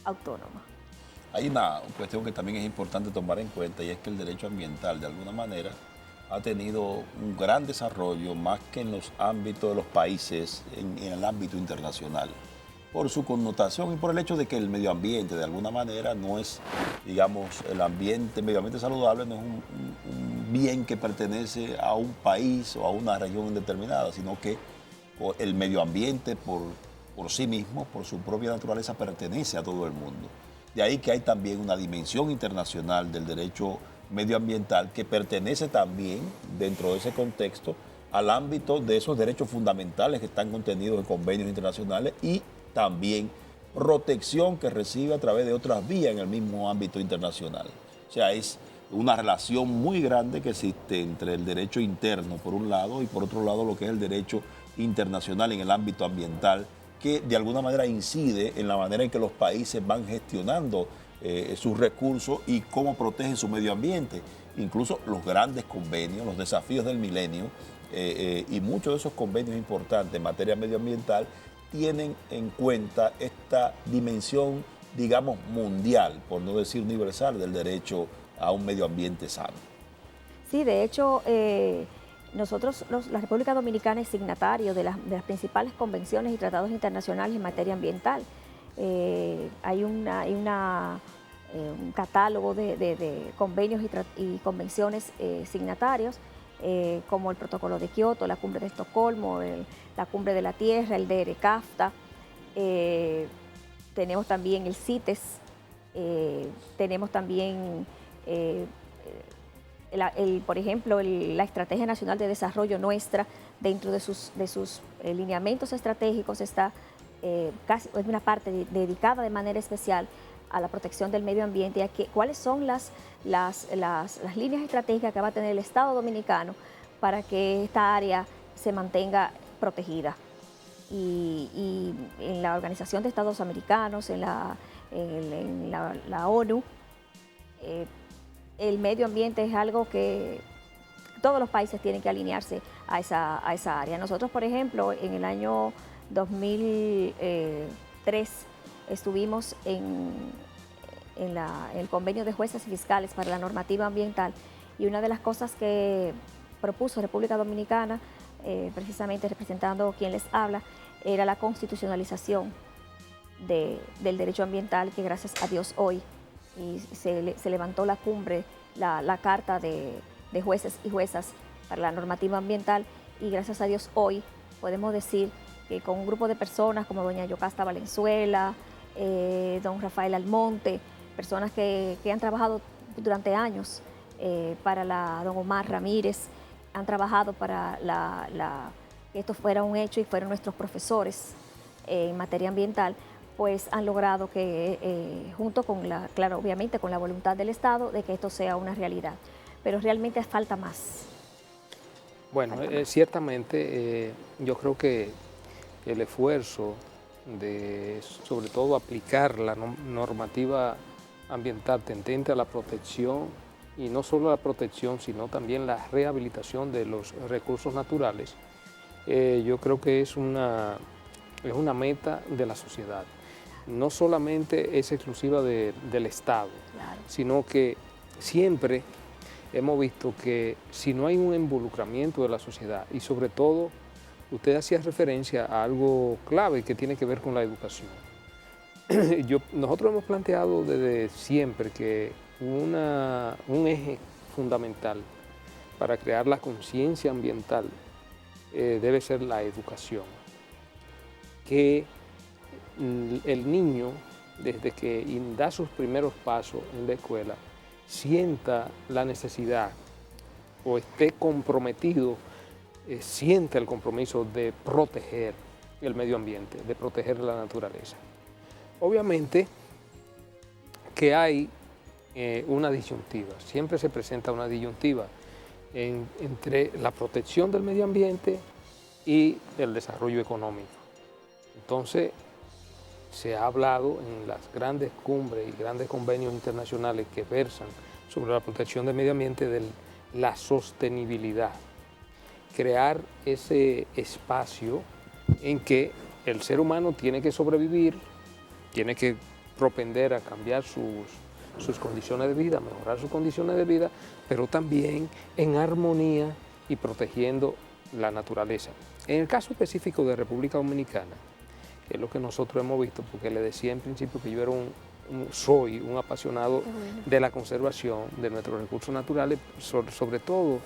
autónomo. Hay una cuestión que también es importante tomar en cuenta, y es que el derecho ambiental, de alguna manera, ha tenido un gran desarrollo más que en los ámbitos de los países, en el ámbito internacional, por su connotación y por el hecho de que el medio ambiente, de alguna manera, no es, digamos, el medio ambiente saludable no es un bien que pertenece a un país o a una región indeterminada, sino que el medio ambiente por sí mismo, por su propia naturaleza, pertenece a todo el mundo. De ahí que hay también una dimensión internacional del derecho medioambiental que pertenece también, dentro de ese contexto, al ámbito de esos derechos fundamentales que están contenidos en convenios internacionales y también protección que recibe a través de otras vías en el mismo ámbito internacional. O sea, es una relación muy grande que existe entre el derecho interno, por un lado, y por otro lado lo que es el derecho internacional en el ámbito ambiental, que de alguna manera incide en la manera en que los países van gestionando sus recursos y cómo protegen su medio ambiente. Incluso los grandes convenios, los desafíos del milenio y muchos de esos convenios importantes en materia medioambiental tienen en cuenta esta dimensión, digamos, mundial, por no decir universal, del derecho a un medio ambiente sano. Sí, de hecho, nosotros, la República Dominicana es signatario de las principales convenciones y tratados internacionales en materia ambiental. Hay un catálogo de convenios y convenciones signatarios, como el Protocolo de Kioto, la Cumbre de Estocolmo, la Cumbre de la Tierra, el DR-CAFTA. Tenemos también el CITES, tenemos también, por ejemplo, la Estrategia Nacional de Desarrollo nuestra, dentro de sus lineamientos estratégicos está casi una parte dedicada de manera especial a la protección del medio ambiente y a cuáles son las líneas estratégicas que va a tener el Estado Dominicano para que esta área se mantenga protegida. Y en la Organización de Estados Americanos, en la ONU, el medio ambiente es algo que todos los países tienen que alinearse a esa área. Nosotros, por ejemplo, en el año 2003 estuvimos en el convenio de jueces y fiscales para la normativa ambiental, y una de las cosas que propuso República Dominicana, precisamente representando quien les habla, era la constitucionalización del derecho ambiental, que gracias a Dios hoy se levantó la cumbre, la carta de jueces y juezas para la normativa ambiental, y gracias a Dios hoy podemos decir que con un grupo de personas como doña Yocasta Valenzuela, don Rafael Almonte, personas que han trabajado durante años para don Omar Ramírez, han trabajado para que esto fuera un hecho, y fueron nuestros profesores en materia ambiental, pues han logrado que, junto con claro, obviamente con la voluntad del Estado, de que esto sea una realidad. Pero realmente falta más. Bueno, ciertamente yo creo que el esfuerzo de, sobre todo, aplicar la normativa ambiental tendente a la protección, y no solo la protección, sino también la rehabilitación de los recursos naturales, yo creo que es una meta de la sociedad. no solamente es exclusiva del Estado, Claro. sino que siempre hemos visto que si no hay un involucramiento de la sociedad, y sobre todo, usted hacía referencia a algo clave que tiene que ver con la educación. Nosotros hemos planteado desde siempre que un eje fundamental para crear la conciencia ambiental debe ser la educación. Que el niño, desde que da sus primeros pasos en la escuela, sienta la necesidad o esté comprometido, sienta el compromiso de proteger el medio ambiente, de proteger la naturaleza. Obviamente que hay una disyuntiva, siempre se presenta una disyuntiva entre la protección del medio ambiente y el desarrollo económico. Entonces, se ha hablado en las grandes cumbres y grandes convenios internacionales que versan sobre la protección del medio ambiente de la sostenibilidad. Crear ese espacio en que el ser humano tiene que sobrevivir, tiene que propender a cambiar sus condiciones de vida, mejorar sus condiciones de vida, pero también en armonía y protegiendo la naturaleza. En el caso específico de República Dominicana, que es lo que nosotros hemos visto, porque le decía en principio que yo era soy un apasionado de la conservación de nuestros recursos naturales, sobre todo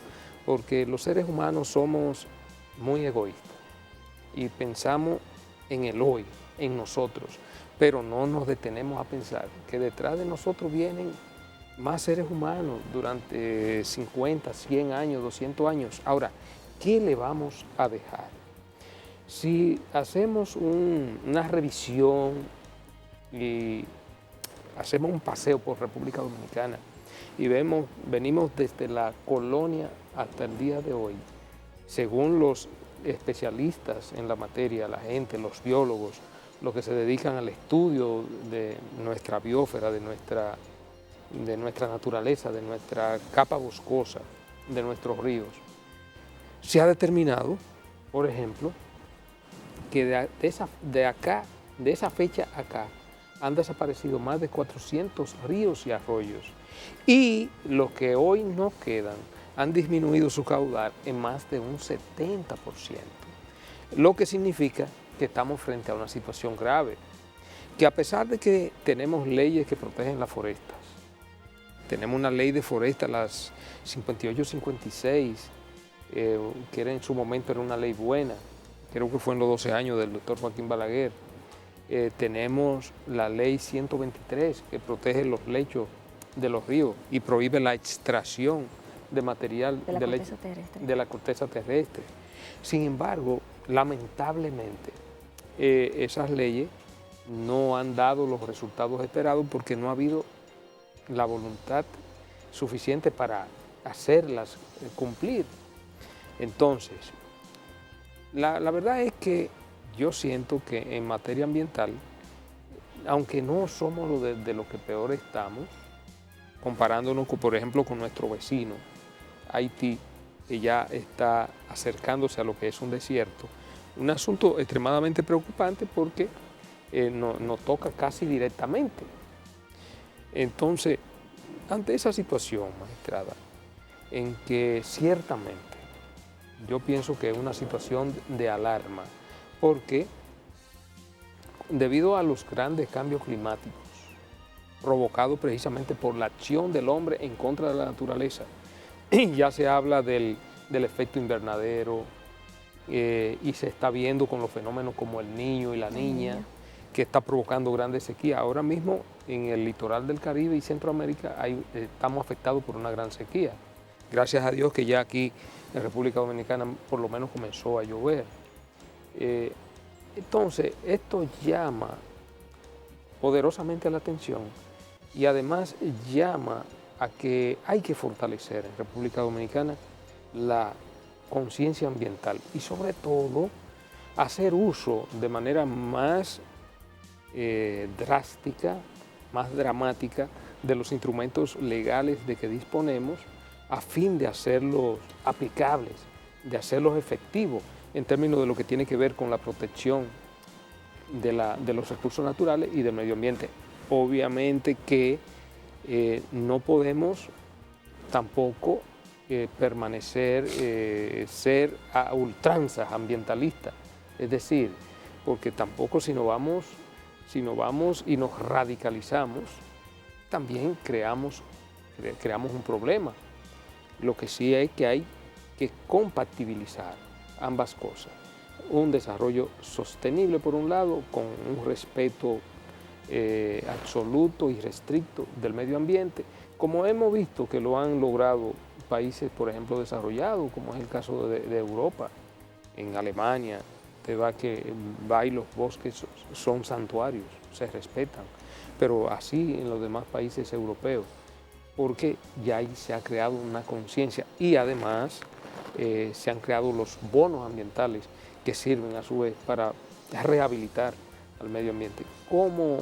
porque los seres humanos somos muy egoístas y pensamos en el hoy, en nosotros, pero no nos detenemos a pensar que detrás de nosotros vienen más seres humanos durante 50, 100 años, 200 años. Ahora, ¿qué le vamos a dejar? Si hacemos una revisión y hacemos un paseo por República Dominicana y venimos desde la colonia hasta el día de hoy, según los especialistas en la materia, la gente, los biólogos, los que se dedican al estudio de nuestra biosfera, de nuestra naturaleza, de nuestra capa boscosa, de nuestros ríos, se ha determinado, por ejemplo, que de esa fecha acá han desaparecido más de 400 ríos y arroyos, y los que hoy no quedan han disminuido su caudal en más de un 70%, lo que significa que estamos frente a una situación grave, que a pesar de que tenemos leyes que protegen las forestas, tenemos una ley de forestas, las 58-56, que en su momento era una ley buena, creo que fue en los 12 años del doctor Joaquín Balaguer. Tenemos la ley 123 que protege los lechos de los ríos y prohíbe la extracción de material de la corteza terrestre. Sin embargo, lamentablemente, esas leyes no han dado los resultados esperados porque no ha habido la voluntad suficiente para hacerlas cumplir. Entonces, la verdad es que yo siento que en materia ambiental, aunque no somos de lo que peor estamos, comparándonos, por ejemplo, con nuestro vecino, Haití, que ya está acercándose a lo que es un desierto, un asunto extremadamente preocupante porque nos toca casi directamente. Entonces, ante esa situación, magistrada, en que ciertamente yo pienso que es una situación de alarma, porque debido a los grandes cambios climáticos provocados precisamente por la acción del hombre en contra de la naturaleza, ya se habla del efecto invernadero y se está viendo con los fenómenos como el Niño y la Niña, que está provocando grandes sequías. Ahora mismo en el litoral del Caribe y Centroamérica estamos afectados por una gran sequía. Gracias a Dios que ya aquí en República Dominicana por lo menos comenzó a llover. Entonces, esto llama poderosamente la atención y además llama a que hay que fortalecer en República Dominicana la conciencia ambiental y sobre todo hacer uso de manera más drástica, más dramática de los instrumentos legales de que disponemos a fin de hacerlos aplicables, de hacerlos efectivos en términos de lo que tiene que ver con la protección de los recursos naturales y del medio ambiente. Obviamente que no podemos tampoco permanecer, ser a ultranzas ambientalistas, es decir, porque tampoco si no vamos y nos radicalizamos, también creamos un problema. Lo que sí es que hay que compatibilizar ambas cosas. Un desarrollo sostenible por un lado, con un respeto absoluto y restricto del medio ambiente, como hemos visto que lo han logrado países, por ejemplo, desarrollados, como es el caso de Europa, en Alemania, te va y los bosques son santuarios, se respetan, pero así en los demás países europeos, porque ya ahí se ha creado una conciencia y además se han creado los bonos ambientales que sirven a su vez para rehabilitar al medio ambiente. ¿Cómo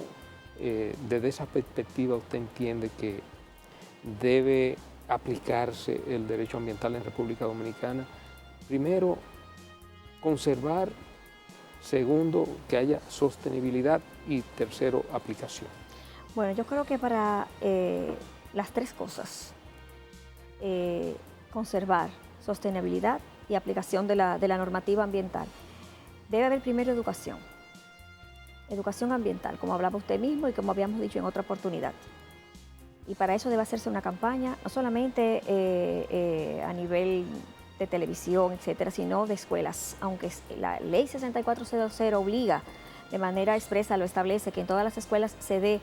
desde esa perspectiva usted entiende que debe aplicarse el derecho ambiental en República Dominicana? Primero, conservar; segundo, que haya sostenibilidad; y tercero, aplicación. Bueno, yo creo que para las tres cosas, conservar, sostenibilidad y aplicación de la normativa ambiental, debe haber primero educación ambiental, como hablaba usted mismo y como habíamos dicho en otra oportunidad. Y para eso debe hacerse una campaña, no solamente a nivel de televisión, etcétera, sino de escuelas, aunque la ley 6400 obliga de manera expresa, lo establece, que en todas las escuelas se dé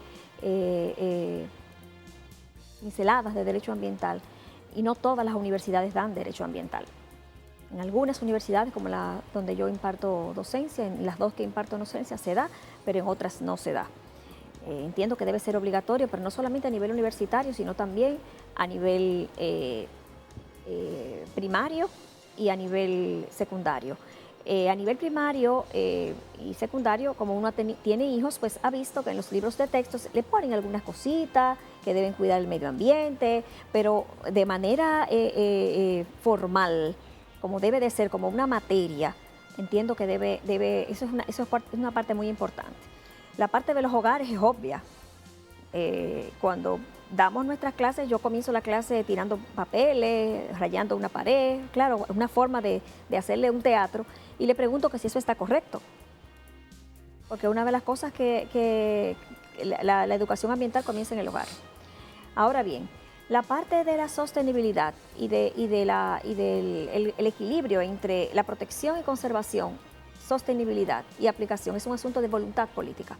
pinceladas de derecho ambiental, y no todas las universidades dan derecho ambiental. En algunas universidades, como la donde yo imparto docencia, en las dos que imparto docencia se da, pero en otras no se da. Entiendo que debe ser obligatorio, pero no solamente a nivel universitario, sino también a nivel primario y a nivel secundario. A nivel primario y secundario, como uno tiene hijos, pues ha visto que en los libros de textos le ponen algunas cositas, que deben cuidar el medio ambiente, pero de manera formal, como debe de ser, como una materia. Entiendo que eso es una parte muy importante. La parte de los hogares es obvia. Cuando damos nuestras clases, yo comienzo la clase tirando papeles, rayando una pared, claro, es una forma de hacerle un teatro, y le pregunto que si eso está correcto. Porque una de las cosas que la educación ambiental comienza en el hogar. Ahora bien, la parte de la sostenibilidad y del equilibrio entre la protección y conservación, sostenibilidad y aplicación es un asunto de voluntad política.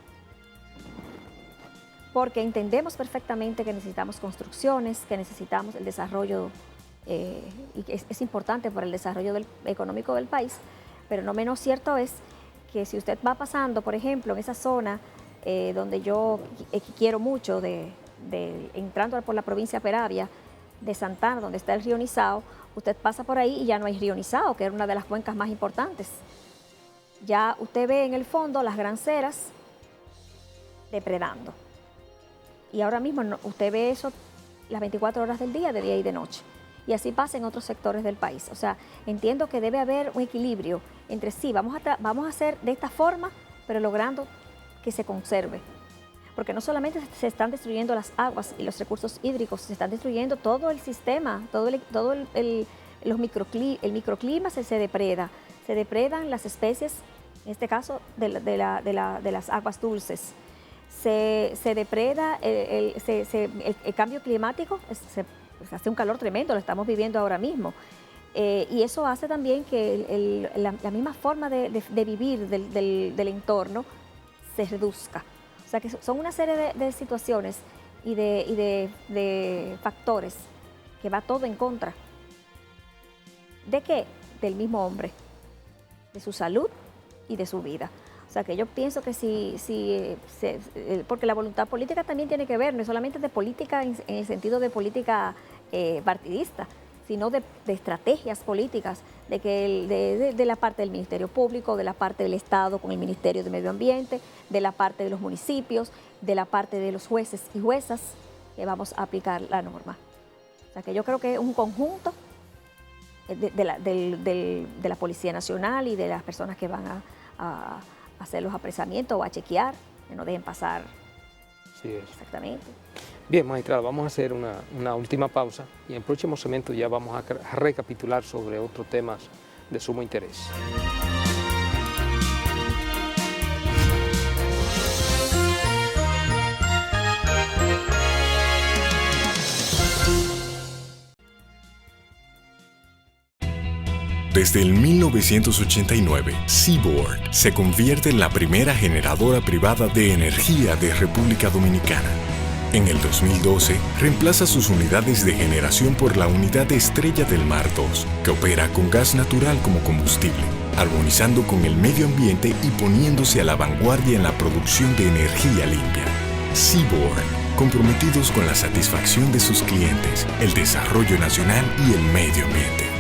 Porque entendemos perfectamente que necesitamos construcciones, que necesitamos el desarrollo, y que es importante para el desarrollo económico del país, pero no menos cierto es que si usted va pasando, por ejemplo, en esa zona donde yo quiero mucho, entrando por la provincia de Peravia, de Santana, donde está el río Nizao, usted pasa por ahí y ya no hay río Nizao, que era una de las cuencas más importantes. Ya usted ve en el fondo las granceras depredando. Y ahora mismo usted ve eso las 24 horas del día, de día y de noche. Y así pasa en otros sectores del país. O sea, entiendo que debe haber un equilibrio entre sí. Vamos a hacer de esta forma, pero logrando que se conserve. Porque no solamente se están destruyendo las aguas y los recursos hídricos, se están destruyendo todo el sistema, el microclima se depreda. Se depredan las especies, en este caso de las aguas dulces. Se depreda el cambio climático, hace un calor tremendo, lo estamos viviendo ahora mismo. Y eso hace también que la misma forma de vivir del entorno se reduzca. O sea que son una serie de situaciones y de factores que va todo en contra. ¿De qué? Del mismo hombre, de su salud y de su vida. O sea que yo pienso que porque la voluntad política también tiene que ver, no solamente de política en el sentido de política partidista, sino de estrategias políticas, de la parte del Ministerio Público, de la parte del Estado con el Ministerio de Medio Ambiente, de la parte de los municipios, de la parte de los jueces y juezas que vamos a aplicar la norma. O sea que yo creo que es un conjunto de la Policía Nacional y de las personas que van a hacer los apresamientos o a chequear, que no dejen pasar. Así es. Exactamente. Bien, magistrada, vamos a hacer una última pausa y en el próximo segmento ya vamos a recapitular sobre otros temas de sumo interés. Desde el 1989, Seaboard se convierte en la primera generadora privada de energía de República Dominicana. En el 2012, reemplaza sus unidades de generación por la unidad Estrella del Mar 2, que opera con gas natural como combustible, armonizando con el medio ambiente y poniéndose a la vanguardia en la producción de energía limpia. Seaboard, comprometidos con la satisfacción de sus clientes, el desarrollo nacional y el medio ambiente.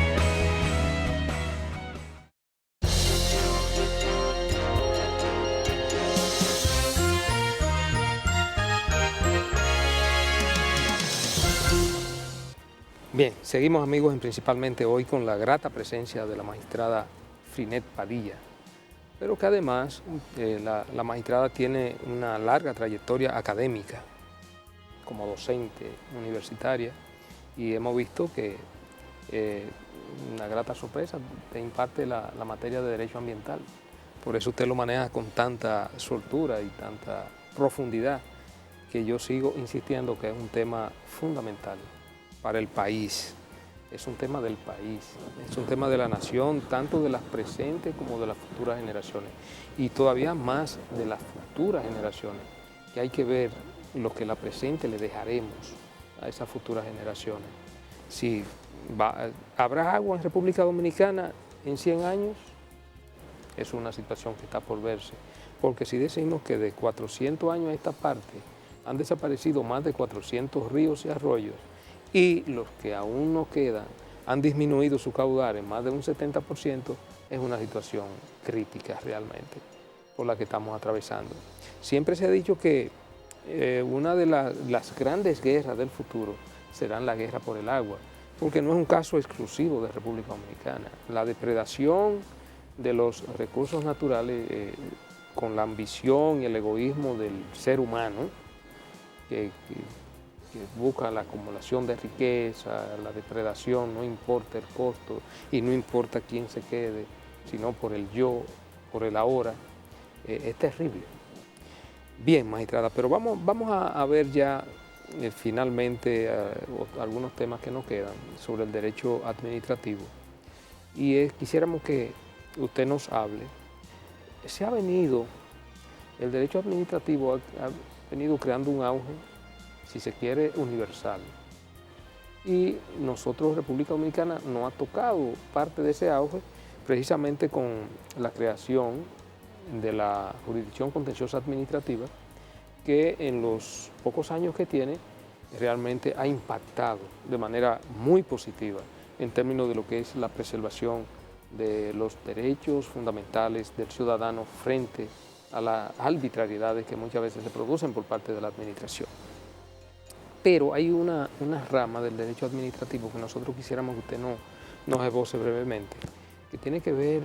Bien, seguimos amigos principalmente hoy con la grata presencia de la magistrada Frinette Padilla, pero que además la magistrada tiene una larga trayectoria académica como docente universitaria y hemos visto que una grata sorpresa te imparte la materia de Derecho Ambiental. Por eso usted lo maneja con tanta soltura y tanta profundidad que yo sigo insistiendo que es un tema fundamental para el país, es un tema del país, es un tema de la nación, tanto de las presentes como de las futuras generaciones, y todavía más de las futuras generaciones, que hay que ver lo que la presente le dejaremos a esas futuras generaciones. Si ¿habrá agua en República Dominicana en 100 años? Es una situación que está por verse, porque si decimos que de 400 años a esta parte han desaparecido más de 400 ríos y arroyos, y los que aún no quedan han disminuido su caudal en más de un 70%, es una situación crítica realmente por la que estamos atravesando. Siempre se ha dicho que una de las grandes guerras del futuro serán la guerra por el agua, porque no es un caso exclusivo de República Dominicana. La depredación de los recursos naturales con la ambición y el egoísmo del ser humano, que busca la acumulación de riqueza, la depredación, no importa el costo y no importa quién se quede, sino por el yo, por el ahora, es terrible. Bien, magistrada, pero vamos a ver ya finalmente algunos temas que nos quedan sobre el derecho administrativo. Y quisiéramos que usted nos hable. El derecho administrativo ha venido creando un auge, si se quiere, universal. Y nosotros, República Dominicana, nos ha tocado parte de ese auge precisamente con la creación de la Jurisdicción Contenciosa Administrativa, que en los pocos años que tiene realmente ha impactado de manera muy positiva en términos de lo que es la preservación de los derechos fundamentales del ciudadano frente a las arbitrariedades que muchas veces se producen por parte de la administración. Pero hay una rama del derecho administrativo que nosotros quisiéramos que usted nos esboce brevemente, que tiene que ver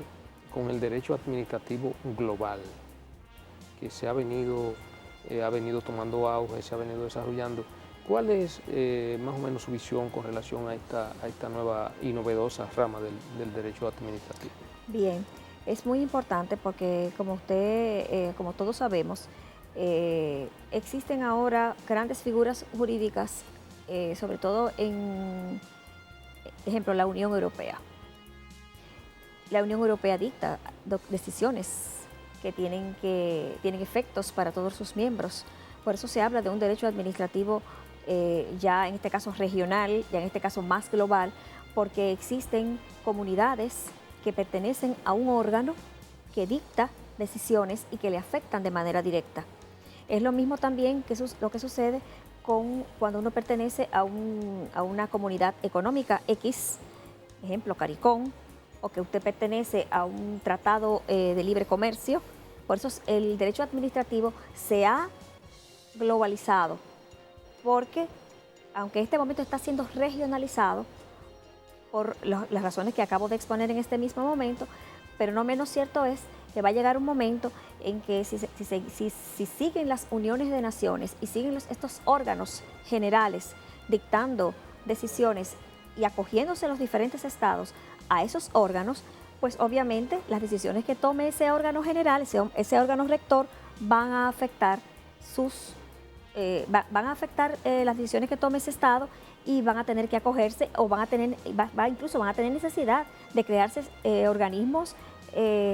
con el derecho administrativo global, que se ha venido tomando auge, se ha venido desarrollando. ¿Cuál es más o menos su visión con relación a esta nueva y novedosa rama del derecho administrativo? Bien, es muy importante porque como todos sabemos, existen ahora grandes figuras jurídicas, sobre todo en, ejemplo, la Unión Europea. La Unión Europea dicta decisiones que tienen efectos para todos sus miembros. Por eso se habla de un derecho administrativo ya en este caso regional, ya en este caso más global, porque existen comunidades que pertenecen a un órgano que dicta decisiones y que le afectan de manera directa. Es lo mismo también que lo que sucede cuando uno pertenece a una comunidad económica X, ejemplo CARICOM, o que usted pertenece a un tratado de libre comercio. Por eso el derecho administrativo se ha globalizado, porque aunque en este momento está siendo regionalizado por las razones que acabo de exponer en este mismo momento, pero no menos cierto es que va a llegar un momento en que si siguen las uniones de naciones y siguen estos órganos generales dictando decisiones y acogiéndose los diferentes estados a esos órganos, pues obviamente las decisiones que tome ese órgano general, ese órgano rector, van a afectar las decisiones que tome ese estado y van a tener que acogerse o incluso van a tener necesidad de crearse organismos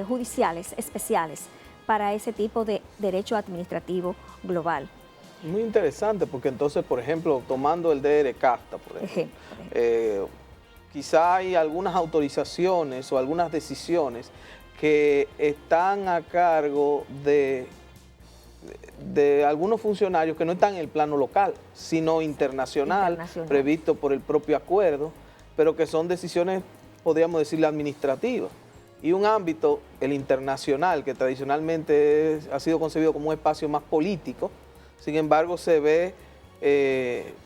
judiciales especiales para ese tipo de derecho administrativo global. Muy interesante, porque entonces, por ejemplo, tomando el DR-CAFTA, por ejemplo, quizá hay algunas autorizaciones o algunas decisiones que están a cargo de algunos funcionarios que no están en el plano local, sino internacional, previsto por el propio acuerdo, pero que son decisiones, podríamos decirle, administrativas. Y un ámbito, el internacional, que tradicionalmente ha sido concebido como un espacio más político, sin embargo se ve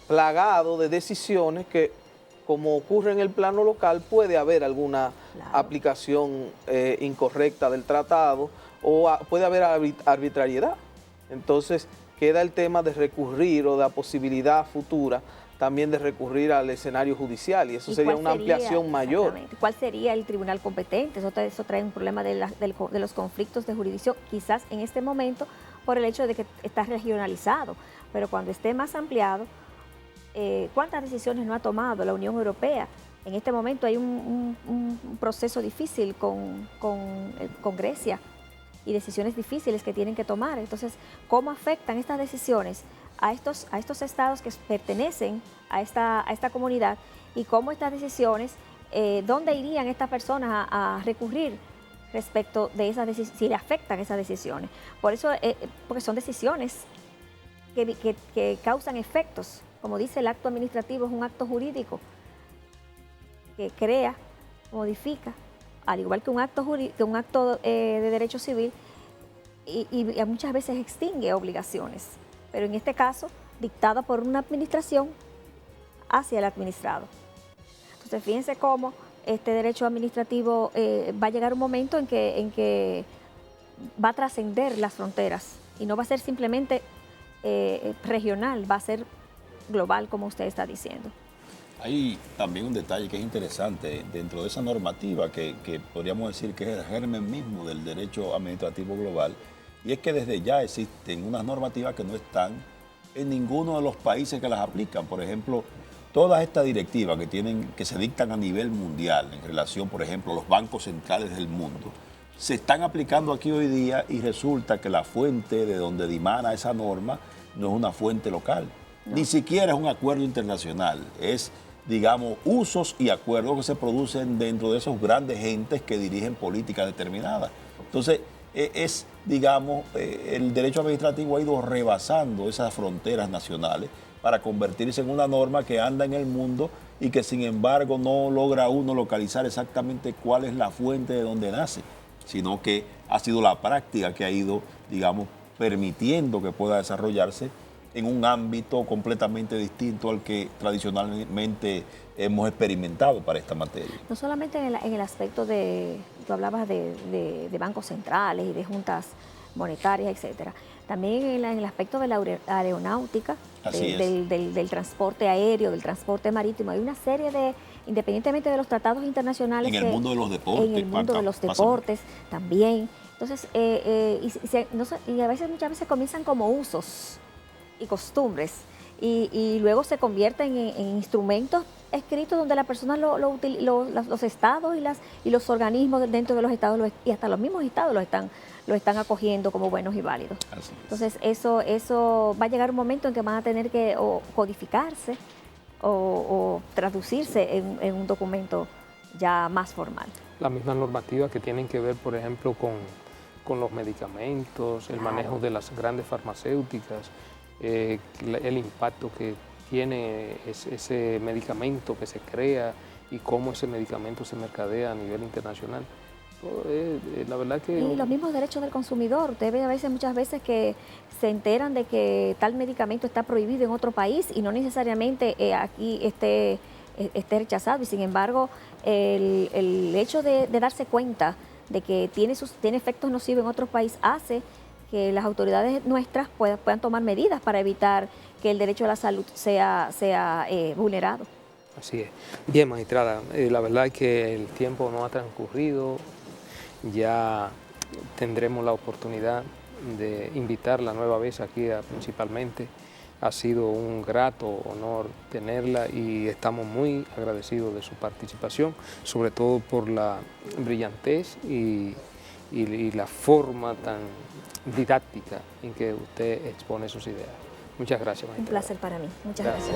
plagado de decisiones que, como ocurre en el plano local, puede haber alguna aplicación incorrecta del tratado o puede haber arbitrariedad. Entonces queda el tema de recurrir o de la posibilidad futura también de recurrir al escenario judicial, y eso sería una ampliación mayor. ¿Cuál sería el tribunal competente? Eso trae un problema de los conflictos de jurisdicción, quizás en este momento por el hecho de que está regionalizado, pero cuando esté más ampliado, ¿cuántas decisiones no ha tomado la Unión Europea? En este momento hay un proceso difícil con Grecia y decisiones difíciles que tienen que tomar. Entonces, ¿cómo afectan estas decisiones a estos estados que pertenecen a esta comunidad, y cómo estas decisiones, dónde irían estas personas a recurrir respecto de esas decisiones, si le afectan esas decisiones? Por eso, porque son decisiones que causan efectos. Como dice, el acto administrativo es un acto jurídico que crea, modifica, al igual que un acto de derecho civil, y muchas veces extingue obligaciones, pero en este caso dictada por una administración hacia el administrado. Entonces, fíjense cómo este derecho administrativo va a llegar un momento en que va a trascender las fronteras y no va a ser simplemente regional, va a ser global, como usted está diciendo. Hay también un detalle que es interesante dentro de esa normativa que podríamos decir que es el germen mismo del derecho administrativo global, y es que desde ya existen unas normativas que no están en ninguno de los países que las aplican. Por ejemplo, todas estas directivas que se dictan a nivel mundial en relación, por ejemplo, a los bancos centrales del mundo, se están aplicando aquí hoy día, y resulta que la fuente de donde dimana esa norma no es una fuente local, ni siquiera es un acuerdo internacional, es, digamos, usos y acuerdos que se producen dentro de esos grandes entes que dirigen políticas determinadas. Entonces, digamos, el derecho administrativo ha ido rebasando esas fronteras nacionales para convertirse en una norma que anda en el mundo y que, sin embargo, no logra uno localizar exactamente cuál es la fuente de donde nace, sino que ha sido la práctica que ha ido, digamos, permitiendo que pueda desarrollarse en un ámbito completamente distinto al que tradicionalmente hemos experimentado para esta materia. No solamente en el aspecto tú hablabas de bancos centrales y de juntas monetarias, etcétera, también en el aspecto de la aeronáutica, del transporte aéreo, del transporte marítimo. Hay una serie independientemente de los tratados internacionales. En el mundo de los deportes. En el mundo de los deportes también. Entonces, muchas veces comienzan como usos y costumbres, y luego se convierten en instrumentos escritos donde las personas, los estados y los organismos dentro de los estados, y hasta los mismos estados lo están acogiendo como buenos y válidos. Entonces, eso va a llegar un momento en que van a tener que codificarse o traducirse en un documento ya más formal. La misma normativa que tienen que ver, por ejemplo, con los medicamentos, el manejo de las grandes farmacéuticas, el impacto que tiene ese medicamento que se crea y cómo ese medicamento se mercadea a nivel internacional. La verdad que... Y los mismos derechos del consumidor. Usted ve muchas veces que se enteran de que tal medicamento está prohibido en otro país y no necesariamente aquí esté rechazado, y sin embargo el hecho de darse cuenta de que tiene efectos nocivos en otros países, hace que las autoridades nuestras puedan tomar medidas para evitar que el derecho a la salud sea vulnerado. Así es. Bien, magistrada, la verdad es que el tiempo no ha transcurrido, ya tendremos la oportunidad de invitarla nueva vez aquí principalmente. Ha sido un grato honor tenerla y estamos muy agradecidos de su participación, sobre todo por la brillantez y la forma tan didáctica en que usted expone sus ideas. Muchas gracias, magistrada. Un placer para mí. Muchas gracias.